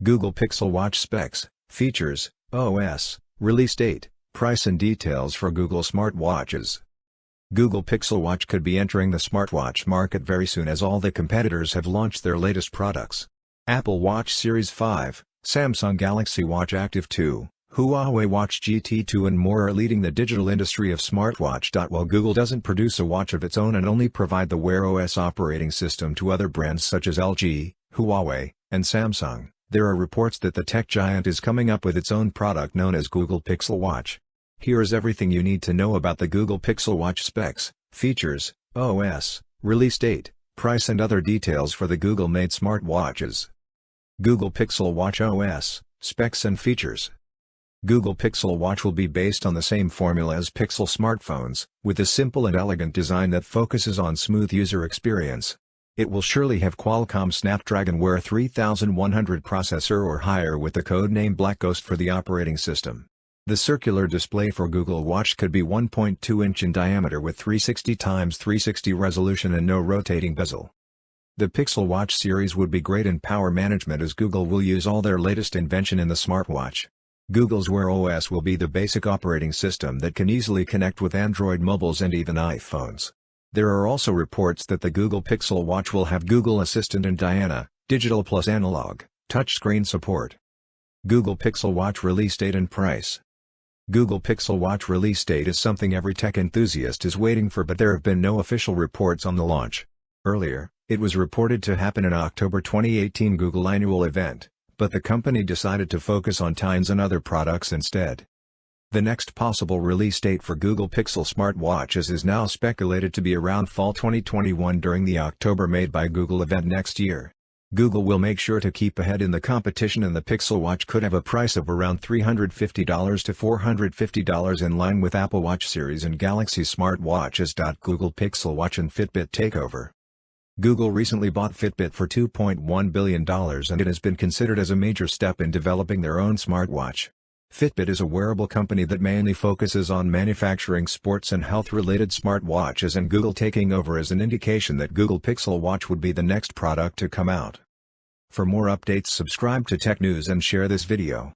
Google Pixel Watch specs, features, OS, release date, price and details for Google smartwatches. Google Pixel Watch could be entering the smartwatch market very soon as all the competitors have launched their latest products. Apple Watch Series 5, Samsung Galaxy Watch Active 2, Huawei Watch GT2 and more are leading the digital industry of smartwatch. While Google doesn't produce a watch of its own and only provide the Wear OS operating system to other brands such as LG, Huawei, and Samsung, there are reports that the tech giant is coming up with its own product known as Google Pixel Watch. Here is everything you need to know about the Google Pixel Watch specs, features, OS, release date, price and other details for the Google-made smartwatches. Google Pixel Watch OS, specs and features. Google Pixel Watch will be based on the same formula as Pixel smartphones, with a simple and elegant design that focuses on smooth user experience. It will surely have Qualcomm Snapdragon Wear 3100 processor or higher with the codename Black Ghost for the operating system. The circular display for Google Watch could be 1.2-inch in diameter with 360x360 resolution and no rotating bezel. The Pixel Watch series would be great in power management as Google will use all their latest invention in the smartwatch. Google's Wear OS will be the basic operating system that can easily connect with Android mobiles and even iPhones. There are also reports that the Google Pixel Watch will have Google Assistant and Diana, digital plus analog, touchscreen support. Google Pixel Watch release date and price. Google Pixel Watch release date is something every tech enthusiast is waiting for, but there have been no official reports on the launch. Earlier, it was reported to happen in October 2018 Google annual event, but the company decided to focus on Times and other products instead. The next possible release date for Google Pixel smartwatches is now speculated to be around fall 2021 during the October Made by Google event next year. Google will make sure to keep ahead in the competition and the Pixel Watch could have a price of around $350 to $450 in line with Apple Watch series and Galaxy smartwatches. Google Pixel Watch and Fitbit takeover. Google recently bought Fitbit for $2.1 billion and it has been considered as a major step in developing their own smartwatch. Fitbit is a wearable company that mainly focuses on manufacturing sports and health-related smartwatches, and Google taking over is an indication that Google Pixel Watch would be the next product to come out. For more updates, subscribe to Tech News and share this video.